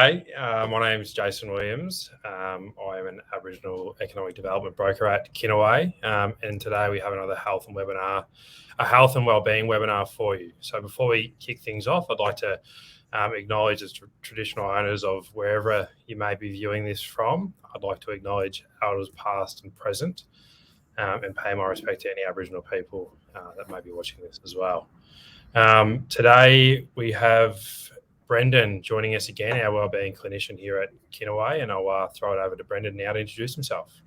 G'day, my name is Jason Williams. I am an Aboriginal economic development broker at Kinaway, and today we have another health and wellbeing webinar for you. So before we kick things off, I'd like to acknowledge as traditional owners of wherever you may be viewing this from. I'd like to acknowledge elders past and present, and pay my respect to any Aboriginal people that may be watching this as well. Today we have Brendon joining us again, our wellbeing clinician here at Kinaway, and I'll throw it over to Brendon now to introduce himself.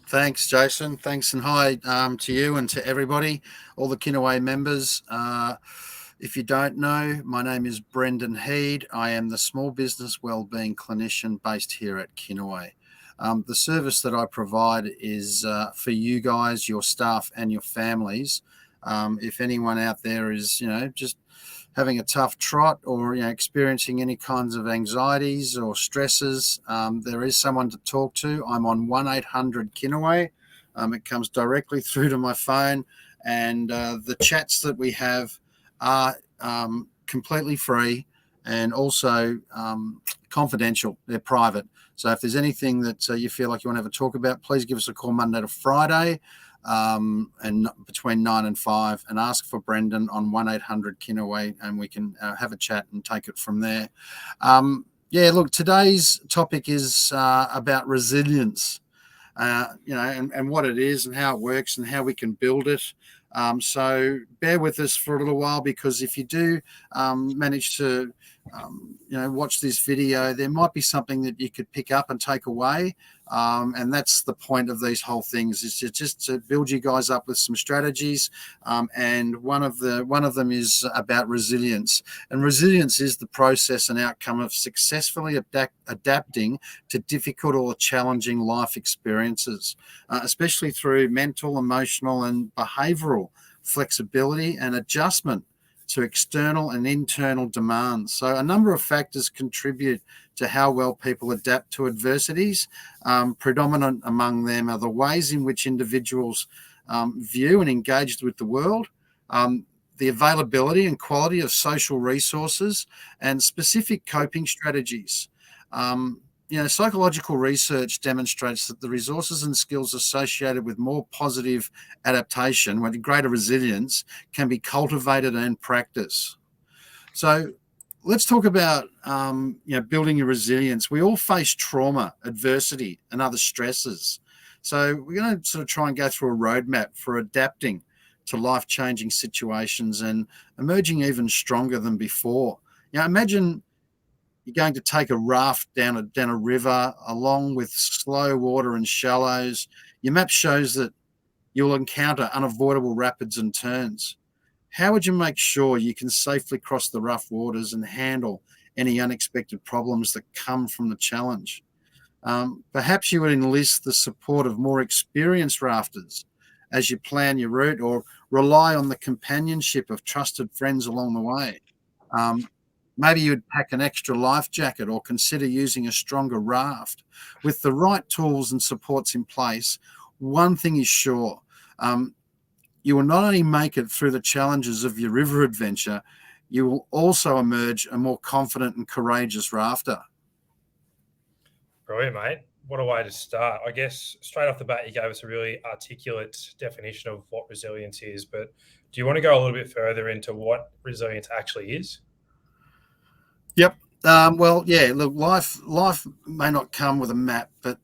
Thanks, Jason. Thanks and hi to you and to everybody, all the Kinaway members. If you don't know, my name is Brendon Hede. I am the small business wellbeing clinician based here at Kinaway. The service that I provide is for you guys, your staff and your families. If anyone out there is, just having a tough trot or experiencing any kinds of anxieties or stresses, there is someone to talk to. I'm on 1-800-KINAWAY. It comes directly through to my phone, and the chats that we have are completely free and also confidential. They're private. So if there's anything that you feel like you want to have a talk about, please give us a call Monday to Friday, and between 9 and 5, and ask for Brendon on 1-800-KINAWAY, and we can have a chat and take it from there. Look, today's topic is about resilience, and what it is and how it works and how we can build it. So bear with us for a little while, because if you do manage to watch this video, there might be something that you could pick up and take away. And that's the point of these whole things, is just to build you guys up with some strategies. And one of them is about resilience. And resilience is the process and outcome of successfully adapting to difficult or challenging life experiences, especially through mental, emotional, and behavioural flexibility and adjustment to external and internal demands. So a number of factors contribute to how well people adapt to adversities. Predominant among them are the ways in which individuals view and engage with the world, the availability and quality of social resources, and specific coping strategies. Psychological research demonstrates that the resources and skills associated with more positive adaptation, with greater resilience, can be cultivated and practiced. So let's talk about building your resilience. We all face trauma, adversity, and other stresses. So we're going to sort of try and go through a roadmap for adapting to life-changing situations and emerging even stronger than before. Imagine you're going to take a raft down a river along with slow water and shallows. Your map shows that you'll encounter unavoidable rapids and turns. How would you make sure you can safely cross the rough waters and handle any unexpected problems that come from the challenge? Perhaps you would enlist the support of more experienced rafters as you plan your route, or rely on the companionship of trusted friends along the way. Maybe you'd pack an extra life jacket or consider using a stronger raft. With the right tools and supports in place, one thing is sure, you will not only make it through the challenges of your river adventure, you will also emerge a more confident and courageous rafter. Brilliant, mate. What a way to start. I guess straight off the bat, you gave us a really articulate definition of what resilience is, but do you want to go a little bit further into what resilience actually is? Yep. Look, life may not come with a map, but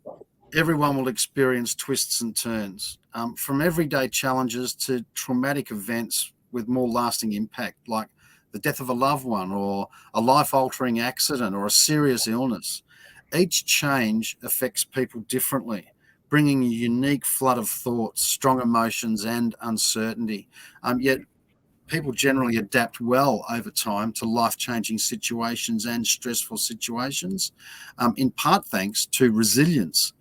everyone will experience twists and turns, from everyday challenges to traumatic events with more lasting impact, like the death of a loved one or a life-altering accident or a serious illness. Each change affects people differently, bringing a unique flood of thoughts, strong emotions, and uncertainty. Yet people generally adapt well over time to life-changing situations and stressful situations, in part thanks to resilience.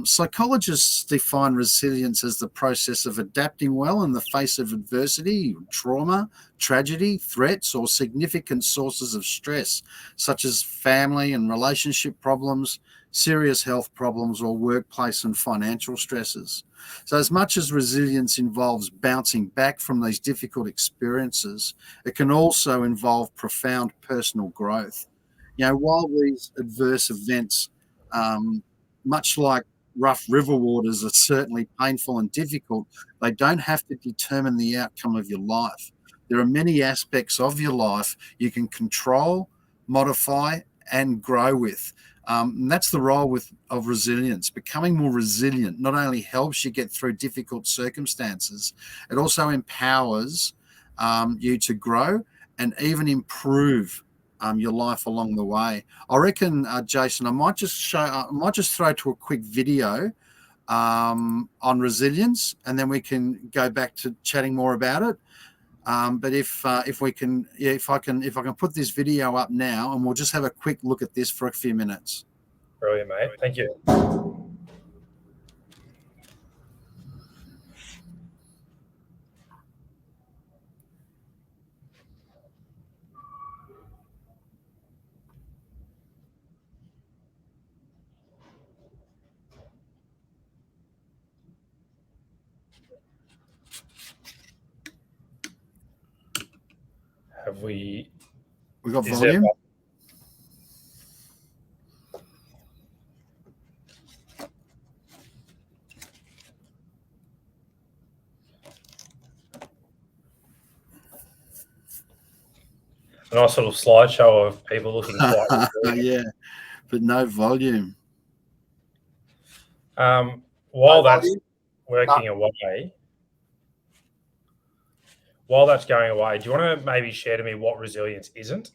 Psychologists define resilience as the process of adapting well in the face of adversity, trauma, tragedy, threats, or significant sources of stress, such as family and relationship problems, serious health problems, or workplace and financial stresses. So as much as resilience involves bouncing back from these difficult experiences, it can also involve profound personal growth. While these adverse events, much like rough river waters, are certainly painful and difficult, they don't have to determine the outcome of your life. There are many aspects of your life you can control, modify, and grow with. And that's the role of resilience. Becoming more resilient not only helps you get through difficult circumstances, it also empowers you to grow and even improve your life along the way. I reckon, Jason, I might just throw to a quick video on resilience, and then we can go back to chatting more about it. But if we can, yeah, if I can put this video up now, and we'll just have a quick look at this for a few minutes. Brilliant, mate. Thank you. Have we? We got volume. A nice little slideshow of people looking quite yeah, but no volume. While that's working away, while that's going away, do you want to maybe share to me what resilience isn't?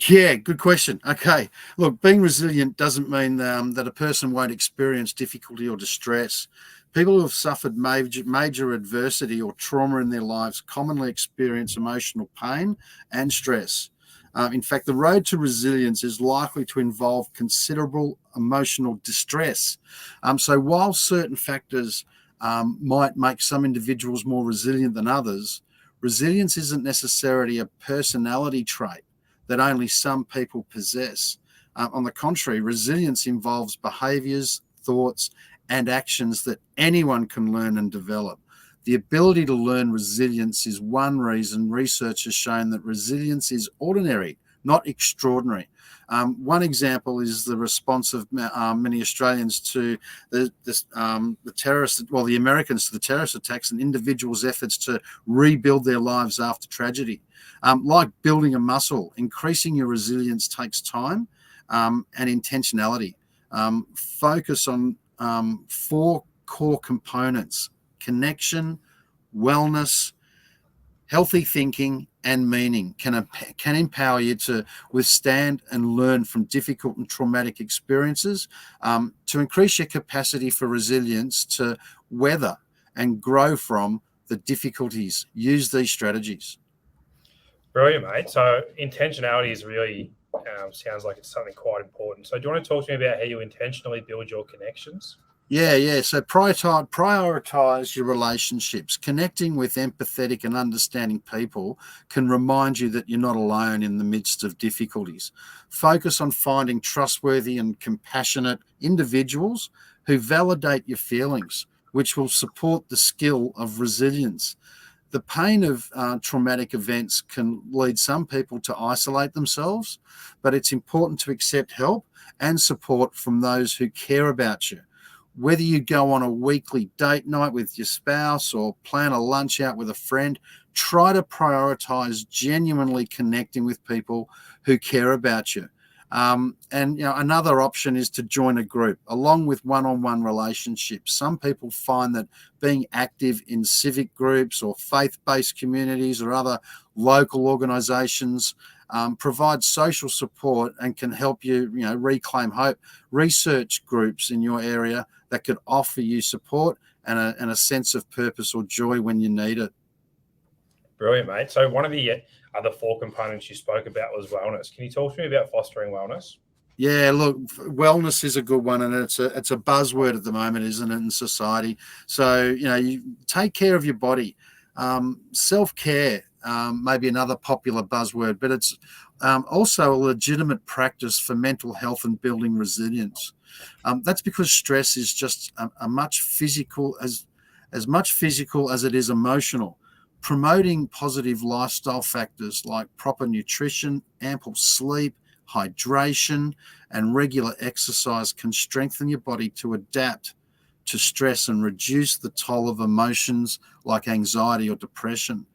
Yeah, good question. Okay. Look, being resilient doesn't mean that a person won't experience difficulty or distress. People who have suffered major adversity or trauma in their lives commonly experience emotional pain and stress. In fact, the road to resilience is likely to involve considerable emotional distress. So while certain factors might make some individuals more resilient than others, resilience isn't necessarily a personality trait that only some people possess. On the contrary, resilience involves behaviours, thoughts, and actions that anyone can learn and develop. The ability to learn resilience is one reason research has shown that resilience is ordinary, not extraordinary. One example is the response of many Australians to the Americans to the terrorist attacks and individuals' efforts to rebuild their lives after tragedy. Like building a muscle, increasing your resilience takes time and intentionality. Focus on 4 core components: connection, wellness, healthy thinking, and meaning can empower you to withstand and learn from difficult and traumatic experiences, to increase your capacity for resilience to weather and grow from the difficulties. Use these strategies. Brilliant, mate. So intentionality is really sounds like it's something quite important. So do you want to talk to me about how you intentionally build your connections? Yeah. So prioritize your relationships. Connecting with empathetic and understanding people can remind you that you're not alone in the midst of difficulties. Focus on finding trustworthy and compassionate individuals who validate your feelings, which will support the skill of resilience. The pain of traumatic events can lead some people to isolate themselves, but it's important to accept help and support from those who care about you. Whether you go on a weekly date night with your spouse or plan a lunch out with a friend, try to prioritize genuinely connecting with people who care about you. Another option is to join a group along with one-on-one relationships. Some people find that being active in civic groups or faith-based communities or other local organizations provides social support and can help you, reclaim hope. Research groups in your area that could offer you support and a sense of purpose or joy when you need it. Brilliant, mate. So one of the other 4 components you spoke about was wellness. Can you talk to me about fostering wellness? Yeah, look, wellness is a good one, and it's a buzzword at the moment, isn't it, in society? So, you take care of your body. Self-care may be another popular buzzword, but it's also a legitimate practice for mental health and building resilience. That's because stress is just as much physical as it is emotional. Promoting positive lifestyle factors like proper nutrition, ample sleep, hydration, and regular exercise can strengthen your body to adapt to stress and reduce the toll of emotions like anxiety or depression.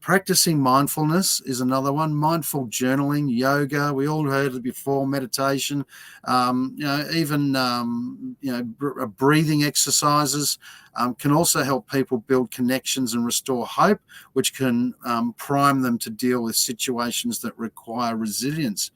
Practicing mindfulness is another one. Mindful journaling, yoga, we all heard it before, meditation, breathing exercises can also help people build connections and restore hope, which can prime them to deal with situations that require resilience.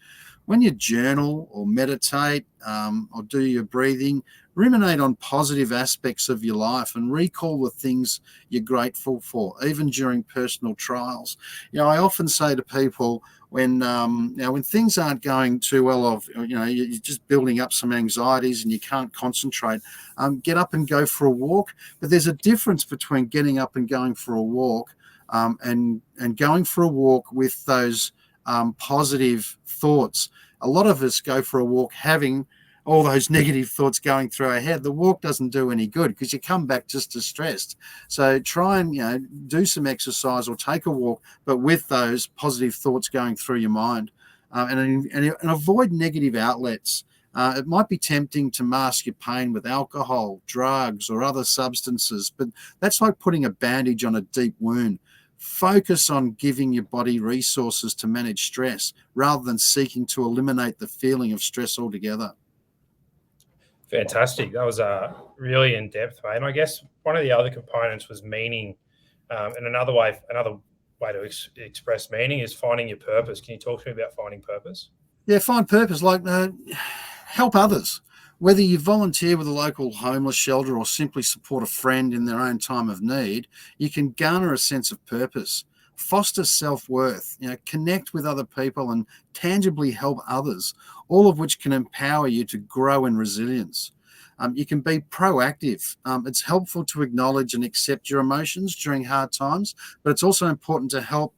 When you journal or meditate or do your breathing, ruminate on positive aspects of your life and recall the things you're grateful for, even during personal trials. I often say to people when things aren't going too well, you're just building up some anxieties and you can't concentrate, get up and go for a walk. But there's a difference between getting up and going for a walk and going for a walk with those positive thoughts. A lot of us go for a walk having all those negative thoughts going through our head. The walk doesn't do any good because you come back just as stressed. So try and do some exercise or take a walk, but with those positive thoughts going through your mind, and avoid negative outlets. It might be tempting to mask your pain with alcohol, drugs, or other substances, but that's like putting a bandage on a deep wound. Focus on giving your body resources to manage stress rather than seeking to eliminate the feeling of stress altogether. Fantastic. That was really in depth, mate. And I guess one of the other components was meaning, and another way to express meaning is finding your purpose. Can you talk to me about finding purpose? Yeah, find purpose, like help others. Whether you volunteer with a local homeless shelter or simply support a friend in their own time of need, you can garner a sense of purpose. Foster self-worth, connect with other people and tangibly help others, all of which can empower you to grow in resilience. You can be proactive. It's helpful to acknowledge and accept your emotions during hard times, but it's also important to help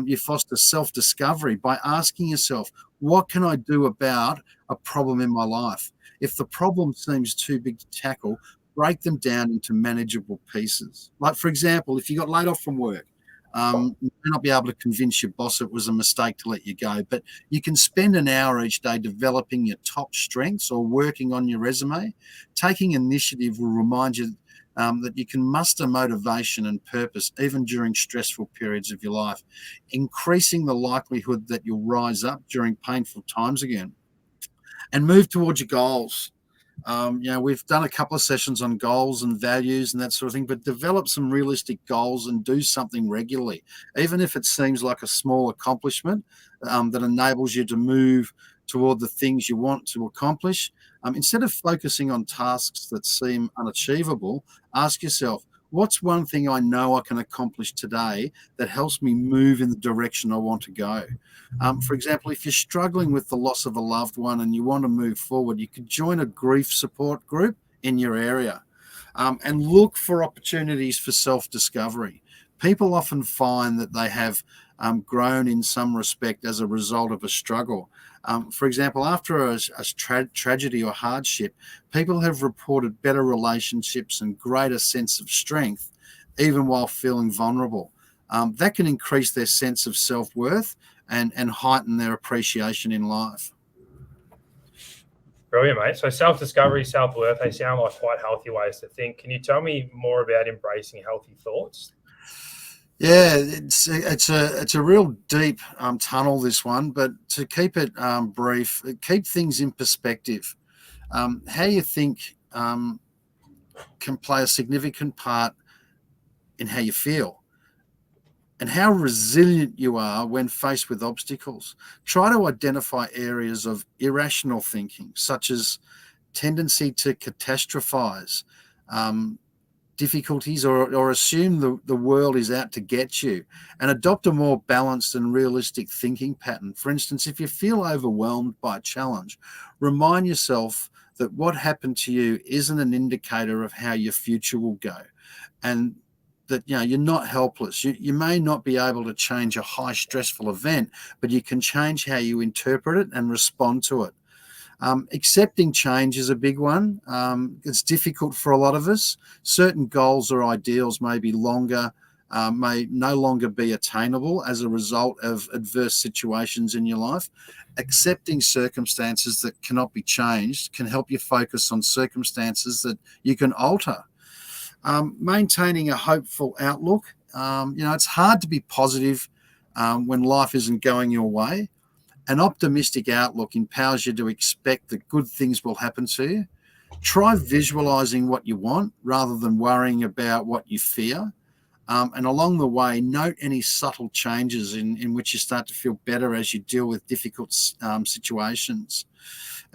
you foster self-discovery by asking yourself, what can I do about a problem in my life? If the problem seems too big to tackle, break them down into manageable pieces. Like, for example, if you got laid off from work, you may not be able to convince your boss it was a mistake to let you go, but you can spend an hour each day developing your top strengths or working on your resume. Taking initiative will remind you that you can muster motivation and purpose even during stressful periods of your life, increasing the likelihood that you'll rise up during painful times again. And move towards your goals. We've done a couple of sessions on goals and values and that sort of thing, but develop some realistic goals and do something regularly, even if it seems like a small accomplishment that enables you to move toward the things you want to accomplish. Instead of focusing on tasks that seem unachievable, ask yourself, what's one thing I know I can accomplish today that helps me move in the direction I want to go? For example, if you're struggling with the loss of a loved one and you want to move forward, you could join a grief support group in your area and look for opportunities for self-discovery. People often find that they have grown in some respect as a result of a struggle. For example, after a tragedy or hardship, people have reported better relationships and greater sense of strength, even while feeling vulnerable. That can increase their sense of self-worth and heighten their appreciation in life. Brilliant, mate. So self-discovery, self-worth, they sound like quite healthy ways to think. Can you tell me more about embracing healthy thoughts? Yeah, it's a real deep tunnel, this one, but to keep it brief, keep things in perspective. How you think can play a significant part in how you feel and how resilient you are when faced with obstacles. Try to identify areas of irrational thinking, such as tendency to catastrophize, difficulties or assume the world is out to get you, and adopt a more balanced and realistic thinking pattern. For instance, if you feel overwhelmed by a challenge, remind yourself that what happened to you isn't an indicator of how your future will go, and that you're not helpless. You may not be able to change a high stressful event, but you can change how you interpret it and respond to it. Accepting change is a big one. It's difficult for a lot of us. Certain goals or ideals may be longer may no longer be attainable as a result of adverse situations in your life. Accepting circumstances that cannot be changed can help you focus on circumstances that you can alter. Maintaining a hopeful outlook. It's hard to be positive when life isn't going your way. An optimistic outlook empowers you to expect that good things will happen to you. Try visualizing what you want rather than worrying about what you fear. And along the way, note any subtle changes in which you start to feel better as you deal with difficult situations.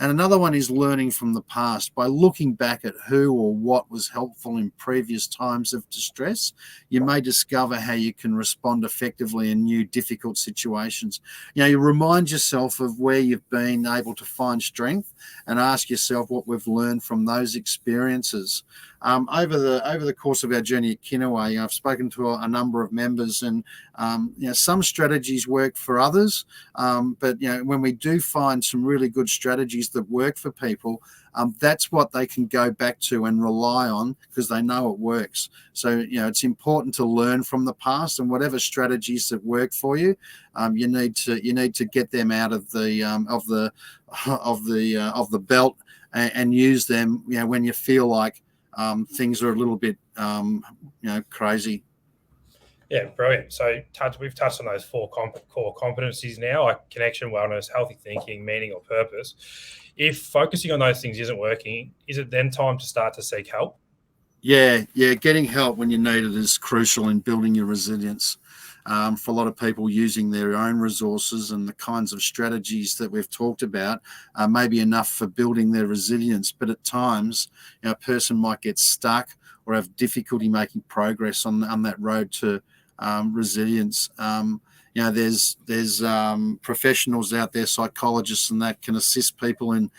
And another one is learning from the past. By looking back at who or what was helpful in previous times of distress, you may discover how you can respond effectively in new difficult situations. You remind yourself of where you've been able to find strength and ask yourself what we've learned from those experiences. Over the course of our journey at Kinaway, I've spoken to a number of members, and some strategies work for others, but when we do find some really good strategies that work for people, that's what they can go back to and rely on because they know it works. So it's important to learn from the past, and whatever strategies that work for you, you need to get them out of the belt and use them when you feel like things are a little bit crazy. Yeah, brilliant. So we've touched on those four core competencies now, like connection, wellness, healthy thinking, meaning or purpose. If focusing on those things isn't working, is it then time to start to seek help? Yeah. Getting help when you need it is crucial in building your resilience. For a lot of people, using their own resources and the kinds of strategies that we've talked about may be enough for building their resilience. But at times, a person might get stuck or have difficulty making progress on that road to resilience. There's professionals out there, psychologists, and that can assist people in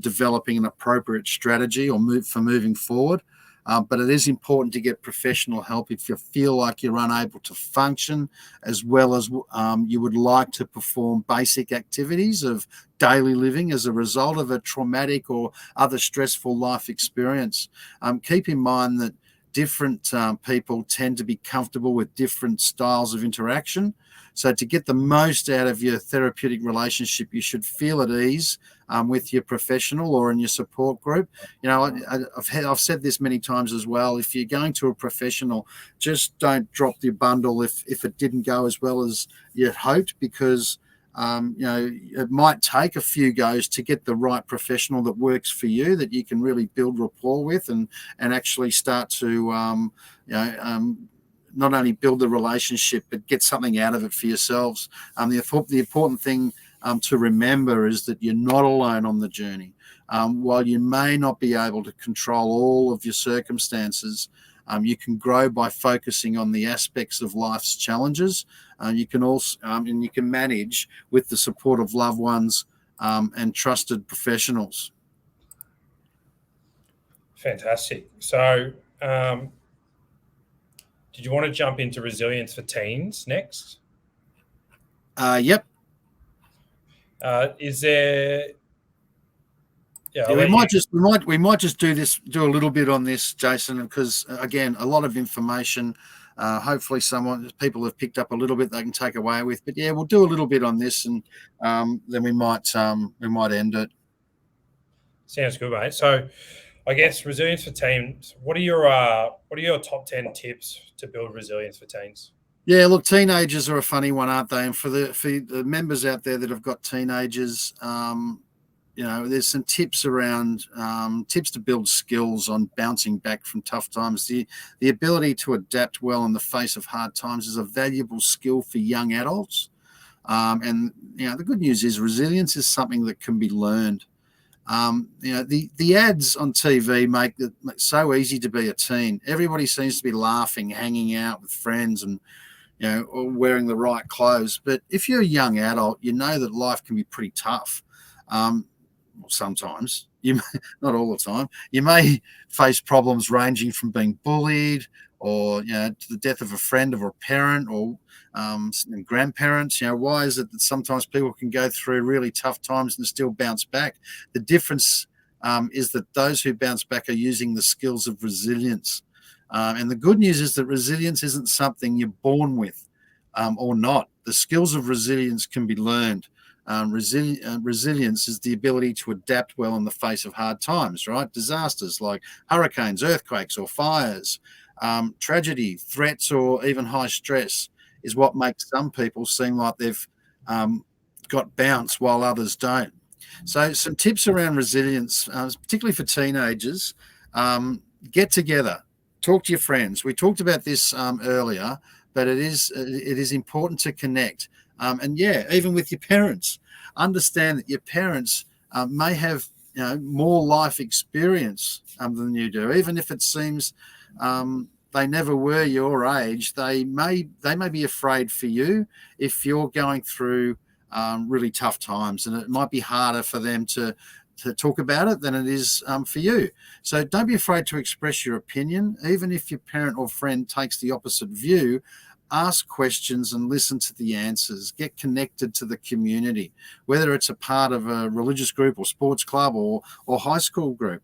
developing an appropriate strategy or moving forward. But it is important to get professional help if you feel like you're unable to function as well as you would like to perform basic activities of daily living as a result of a traumatic or other stressful life experience. Keep in mind that different people tend to be comfortable with different styles of interaction. So to get the most out of your therapeutic relationship, you should feel at ease with your professional or in your support group. I've said this many times as well. If you're going to a professional, just don't drop your bundle if it didn't go as well as you'd hoped, because it might take a few goes to get the right professional that works for you, that you can really build rapport with and actually start to not only build the relationship, but get something out of it for yourselves. The important thing to remember is that you're not alone on the journey. While you may not be able to control all of your circumstances, you can grow by focusing on the aspects of life's challenges. You can also and you can manage with the support of loved ones and trusted professionals. Fantastic. So, did you want to jump into resilience for teens next? Yep. Is there? Yeah, we might just do a little bit on this, Jason, because again, a lot of information. Hopefully, people have picked up a little bit they can take away with. But yeah, we'll do a little bit on this, and then we might end it. Sounds good, mate. So, I guess resilience for teens. What are your top 10 tips to build resilience for teens? Yeah, look, teenagers are a funny one, aren't they? And for the members out there that have got teenagers, there's some tips around tips to build skills on bouncing back from tough times. The ability to adapt well in the face of hard times is a valuable skill for young adults. And the good news is resilience is something that can be learned. The ads on TV make it so easy to be a teen. Everybody seems to be laughing, hanging out with friends, and or wearing the right clothes. But if you're a young adult, you know that life can be pretty tough. Sometimes, not all the time. You may face problems ranging from being bullied, or to the death of a friend or a parent, or and grandparents. Why is it that sometimes people can go through really tough times and still bounce back? The difference is that those who bounce back are using the skills of resilience. And the good news is that resilience isn't something you're born with or not. The skills of resilience can be learned. Resilience is the ability to adapt well in the face of hard times, right? Disasters like hurricanes, earthquakes, or fires, tragedy, threats, or even high stress is what makes some people seem like they've got bounce while others don't. So some tips around resilience, particularly for teenagers, get together, talk to your friends. We talked about this earlier, but it is important to connect. And yeah, even with your parents, understand that your parents may have more life experience than you do, even if it seems they never were your age. They may be afraid for you if you're going through really tough times, and it might be harder for them to talk about it than it is for you. So don't be afraid to express your opinion, even if your parent or friend takes the opposite view. Ask questions and listen to the answers. Get connected to the community, whether it's a part of a religious group or sports club or high school group.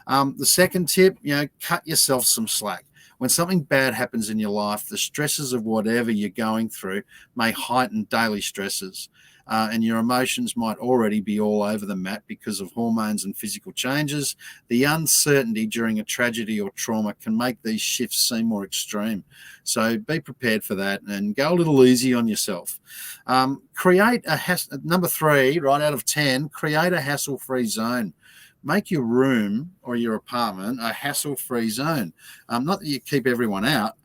The second tip, cut yourself some slack. When something bad happens in your life, the stresses of whatever you're going through may heighten daily stresses. And your emotions might already be all over the map because of hormones and physical changes. The uncertainty during a tragedy or trauma can make these shifts seem more extreme. So be prepared for that and go a little easy on yourself. Create number 3, right out of 10, create a hassle-free zone. Make your room or your apartment a hassle-free zone. Not that you keep everyone out,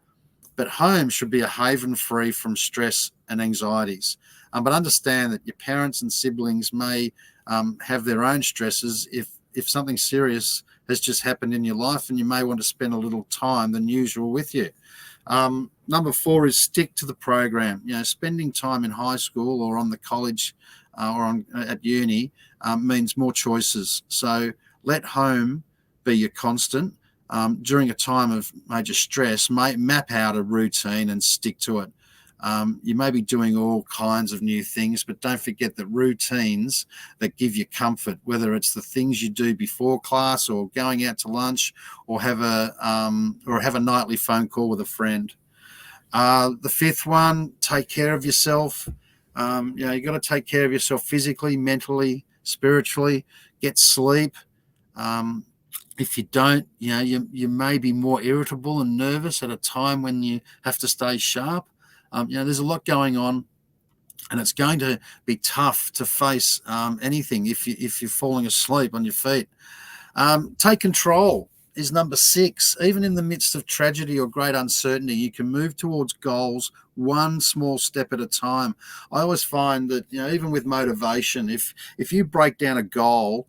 but home should be a haven free from stress and anxieties. But understand that your parents and siblings may have their own stresses if something serious has just happened in your life, and you may want to spend a little time than usual with you. Number 4 is stick to the program. Spending time in high school or on the college or at uni means more choices. So let home be your constant. During a time of major stress, map out a routine and stick to it. You may be doing all kinds of new things, but don't forget that routines that give you comfort, whether it's the things you do before class or going out to lunch or have a nightly phone call with a friend. The 5th one, take care of yourself. You got to take care of yourself physically, mentally, spiritually. Get sleep. If you don't, you may be more irritable and nervous at a time when you have to stay sharp. There's a lot going on, and it's going to be tough to face anything if you're falling asleep on your feet. Take control is number 6. Even in the midst of tragedy or great uncertainty, you can move towards goals one small step at a time. I always find that even with motivation, if you break down a goal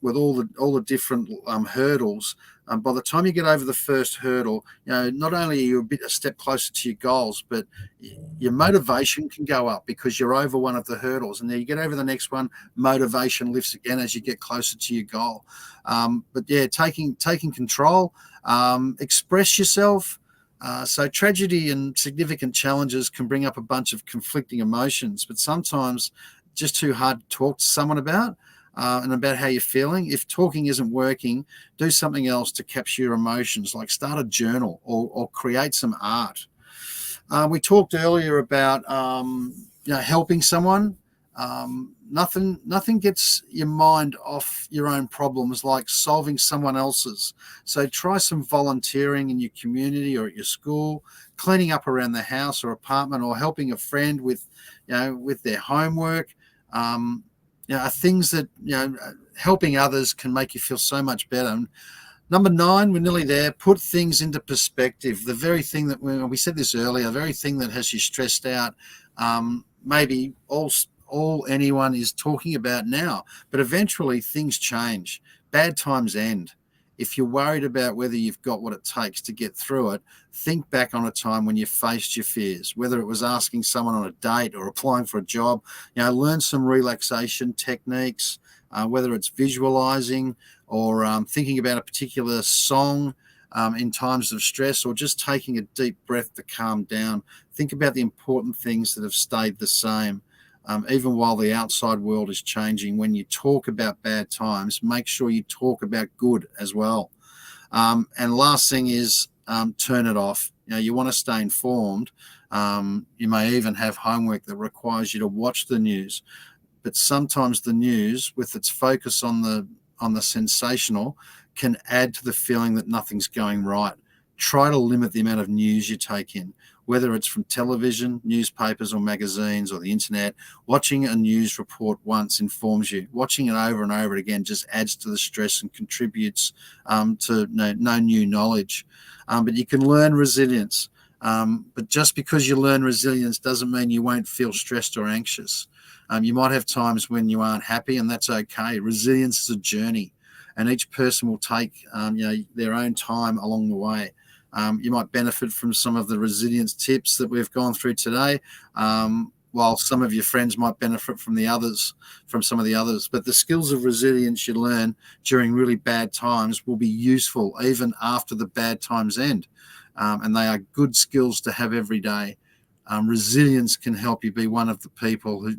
with all the different hurdles, by the time you get over the first hurdle, not only are you a step closer to your goals, but your motivation can go up because you're over one of the hurdles, and then you get over the next one, motivation lifts again as you get closer to your goal. But yeah, taking control, express yourself. So tragedy and significant challenges can bring up a bunch of conflicting emotions, but sometimes just too hard to talk to someone about. And about how you're feeling. If talking isn't working, do something else to capture your emotions, like start a journal or create some art. We talked earlier about helping someone. Nothing gets your mind off your own problems like solving someone else's. So try some volunteering in your community or at your school, cleaning up around the house or apartment, or helping a friend with their homework. Are things that, helping others can make you feel so much better. And number 9, we're nearly there. Put things into perspective. The very thing that we said this earlier, the very thing that has you stressed out, maybe all anyone is talking about now, but eventually things change. Bad times end. If you're worried about whether you've got what it takes to get through it, think back on a time when you faced your fears, whether it was asking someone on a date or applying for a job. Learn some relaxation techniques, whether it's visualizing or thinking about a particular song in times of stress, or just taking a deep breath to calm down. Think about the important things that have stayed the same. Even while the outside world is changing, when you talk about bad times, make sure you talk about good as well. And last thing is turn it off. You want to stay informed. You may even have homework that requires you to watch the news, but sometimes the news, with its focus on the sensational, can add to the feeling that nothing's going right. Try to limit the amount of news you take in, whether it's from television, newspapers or magazines or the internet. Watching a news report once informs you. Watching it over and over again just adds to the stress and contributes to no new knowledge. But you can learn resilience. But just because you learn resilience doesn't mean you won't feel stressed or anxious. You might have times when you aren't happy, and that's okay. Resilience is a journey, and each person will take their own time along the way. You might benefit from some of the resilience tips that we've gone through today, while some of your friends might benefit from some of the others. But the skills of resilience you learn during really bad times will be useful even after the bad times end, and they are good skills to have every day. Resilience can help you be one of the people who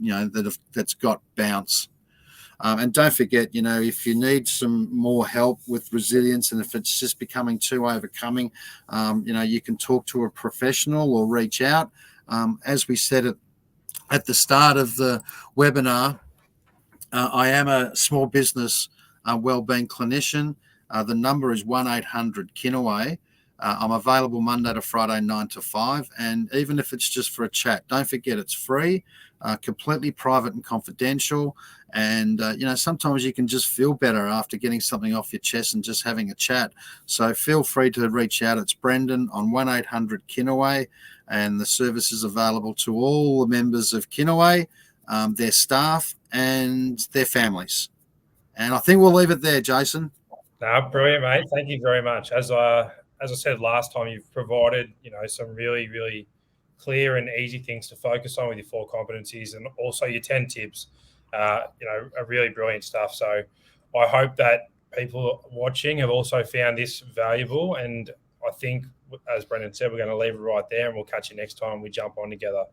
that's got bounce. And don't forget, if you need some more help with resilience, and if it's just becoming too overcoming, you can talk to a professional or reach out. As we said at the start of the webinar, I am a small business wellbeing clinician. The number is 1-800-Kinaway. I'm available Monday to Friday, 9 to 5. And even if it's just for a chat, don't forget it's free, completely private and confidential. And, sometimes you can just feel better after getting something off your chest and just having a chat. So feel free to reach out. It's Brendon on 1-800-Kinaway. And the service is available to all the members of Kinaway, their staff and their families. And I think we'll leave it there, Jason. No, brilliant, mate. Thank you very much. As I said last time, you've provided, some really, really clear and easy things to focus on with your 4 competencies, and also your 10 tips. Are really brilliant stuff. So I hope that people watching have also found this valuable. And I think, as Brendon said, we're going to leave it right there, and we'll catch you next time we jump on together.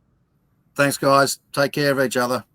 Thanks, guys. Take care of each other.